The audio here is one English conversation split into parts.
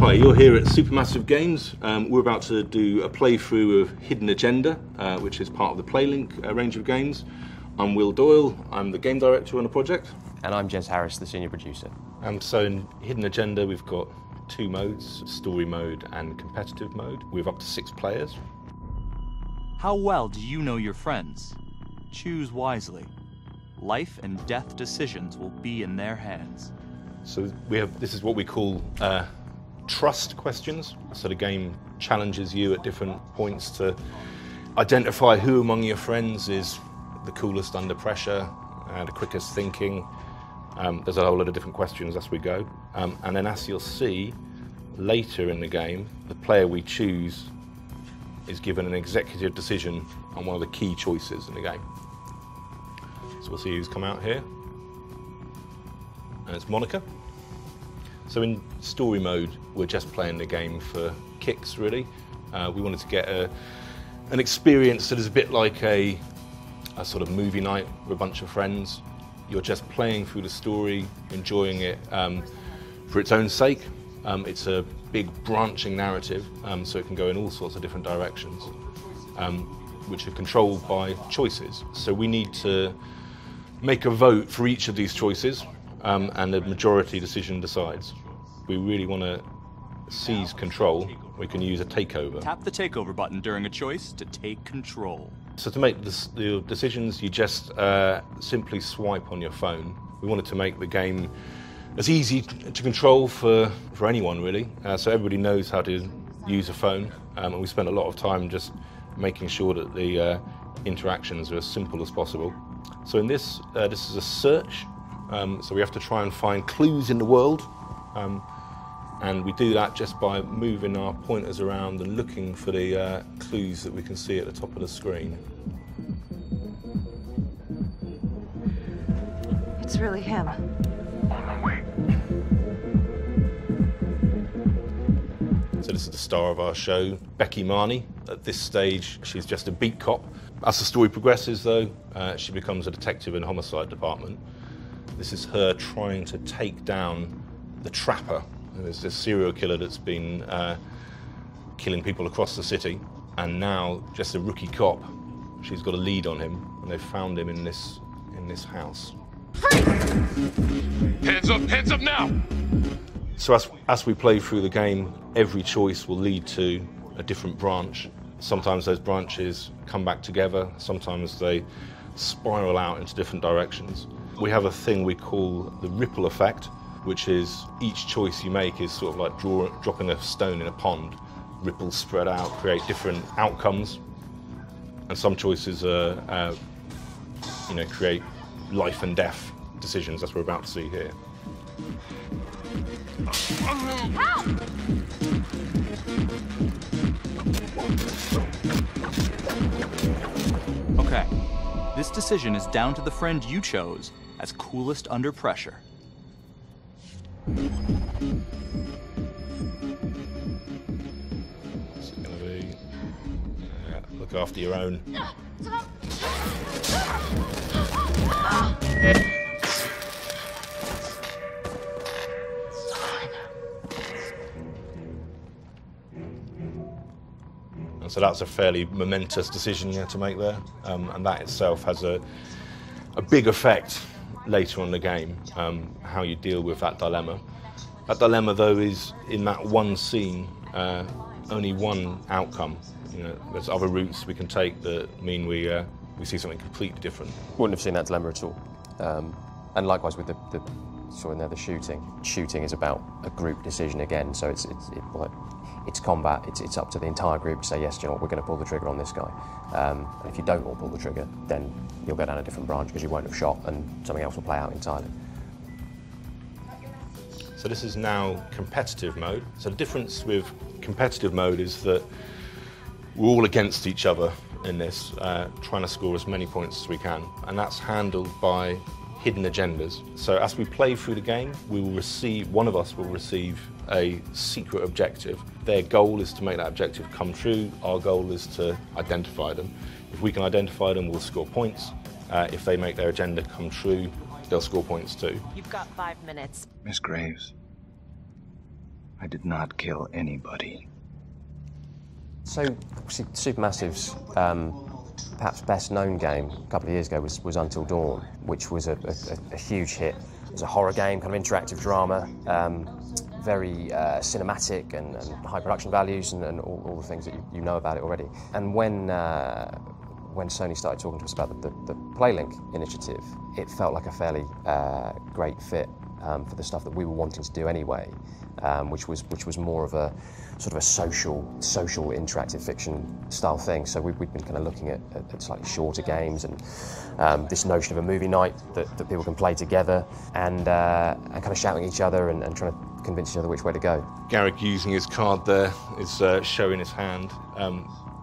Hi, you're here at Supermassive Games. We're about to do a playthrough of Hidden Agenda, which is part of the PlayLink range of games. I'm Will Doyle, I'm the game director on the project. And I'm Jez Harris, the senior producer. So in Hidden Agenda we've got two modes, story mode and competitive mode. We have up to 6 players. How well do you know your friends? Choose wisely. Life and death decisions will be in their hands. So this is what we call trust questions. So the game challenges you at different points to identify who among your friends is the coolest under pressure, the quickest thinking. There's a whole lot of different questions as we go. And then as you'll see later in the game, the player we choose is given an executive decision on one of the key choices in the game. So we'll see who's come out here. And it's Monica. So in story mode, we're just playing the game for kicks, really. We wanted to get an experience that is a bit like a sort of movie night with a bunch of friends. You're just playing through the story, enjoying it for its own sake. It's a big branching narrative, so it can go in all sorts of different directions, which are controlled by choices. So we need to make a vote for each of these choices, and the majority decision decides. We really want to seize control. We can use a takeover. Tap the takeover button during a choice to take control. So to make the decisions, you just simply swipe on your phone. We wanted to make the game as easy to control for anyone, really. So everybody knows how to use a phone, and we spent a lot of time just making sure that the interactions are as simple as possible. So in this is a search, so we have to try and find clues in the world, and we do that just by moving our pointers around and looking for the clues that we can see at the top of the screen. It's really him. On my way. So this is the star of our show, Becky Marnie. At this stage, she's just a beat cop. As the story progresses, though, she becomes a detective in the homicide department. This is her trying to take down the trapper. There's this serial killer that's been killing people across the city, and now just a rookie cop. She's got a lead on him, and they've found him in this house. Hands up now! So as we play through the game, every choice will lead to a different branch. Sometimes those branches come back together, sometimes they spiral out into different directions. We have a thing we call the ripple effect, which is each choice you make is sort of like dropping a stone in a pond. Ripples spread out, create different outcomes, and some choices create life and death decisions, as we're about to see here. Help! Okay, this decision is down to the friend you chose as coolest under pressure. This is going to be look after your own. And so that's a fairly momentous decision you have to make there, and that itself has a big effect later on in the game, how you deal with that dilemma. That dilemma, though, is in that one scene, only one outcome. You know, there's other routes we can take that mean we see something completely different. Wouldn't have seen that dilemma at all. And likewise with the shooting. Shooting is about a group decision again, so it's combat. It's up to the entire group to say, yes, you know what, we're going to pull the trigger on this guy. And if you don't all pull the trigger, then you'll go down a different branch because you won't have shot, and something else will play out entirely. So this is now competitive mode. So the difference with competitive mode is that we're all against each other in this, trying to score as many points as we can, and that's handled by hidden agendas. So as we play through the game, one of us will receive a secret objective. Their goal is to make that objective come true. Our goal is to identify them. If we can identify them, we'll score points. If they make their agenda come true, they'll score points too. You've got 5 minutes. Miss Graves, I did not kill anybody. So, Supermassive's perhaps best-known game a couple of years ago was Until Dawn, which was a huge hit. It was a horror game, kind of interactive drama, very cinematic and high production values and all the things that you know about it already. And when Sony started talking to us about the PlayLink initiative, it felt like a fairly great fit for the stuff that we were wanting to do anyway, which was more of a sort of a social interactive fiction style thing. So we've been kind of looking at slightly shorter games and this notion of a movie night that people can play together and kind of shouting at each other and trying to convince each other which way to go. Garrick using his card there is showing his hand,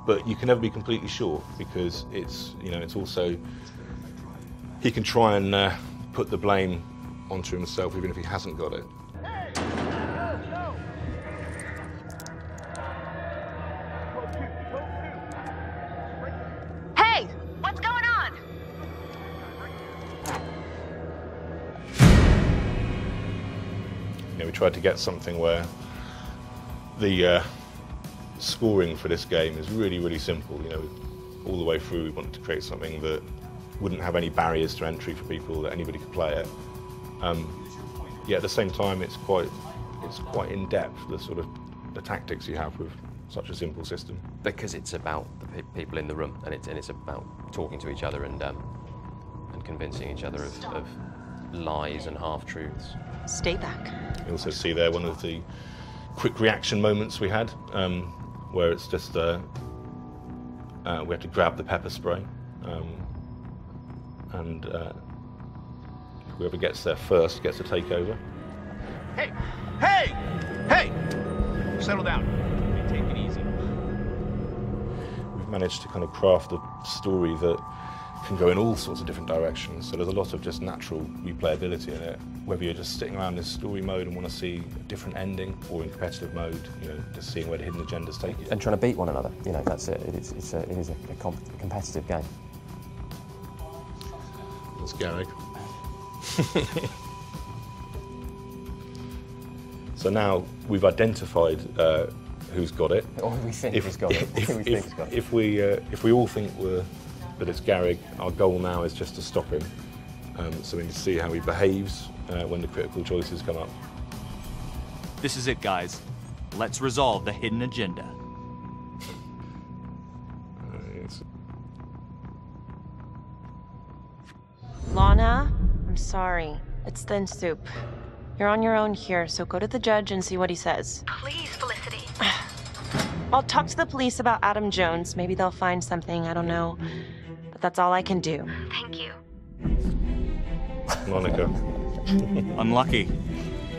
but you can never be completely sure because it's also he can try and put the blame onto himself even if he hasn't got it. Hey, what's going on? We tried to get something where the scoring for this game is really, really simple. All the way through we wanted to create something that wouldn't have any barriers to entry for people, that anybody could play it. Yet at the same time, it's quite in depth. The tactics you have with such a simple system. Because it's about the people in the room, and it's about talking to each other and convincing each other of lies and half-truths. Stay back. You also see there one of the quick reaction moments we had, where it's just we have to grab the pepper spray, and whoever gets there first gets to take over. Hey! Hey! Hey! Settle down. Take it easy. We've managed to kind of craft a story that can go in all sorts of different directions. So there's a lot of just natural replayability in it. Whether you're just sitting around this story mode and want to see a different ending, or in competitive mode, just seeing where the hidden agendas take you. And trying to beat one another. That's it. It is a competitive game. That's Garrick. So now we've identified who's got it. Or we think who's got it. If we all think that it's Garrick, our goal now is just to stop him. So we need to see how he behaves when the critical choices come up. This is it, guys. Let's resolve the hidden agenda. Lana, I'm sorry. It's thin soup. You're on your own here, so go to the judge and see what he says. Please, Felicity. I'll talk to the police about Adam Jones. Maybe they'll find something, I don't know. But that's all I can do. Thank you. Monica. Unlucky.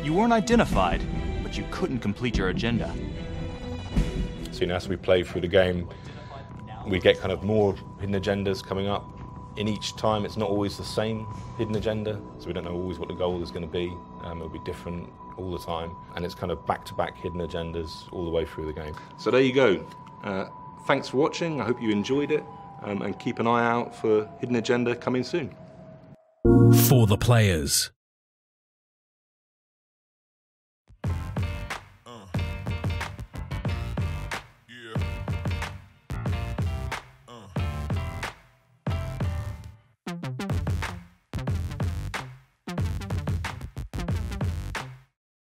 You weren't identified, but you couldn't complete your agenda. So as we play through the game, we get kind of more hidden agendas coming up. In each time, it's not always the same hidden agenda, so we don't know always what the goal is going to be. It'll be different all the time, and it's kind of back-to-back hidden agendas all the way through the game. So there you go. Thanks for watching. I hope you enjoyed it, and keep an eye out for hidden agenda coming soon. For the players.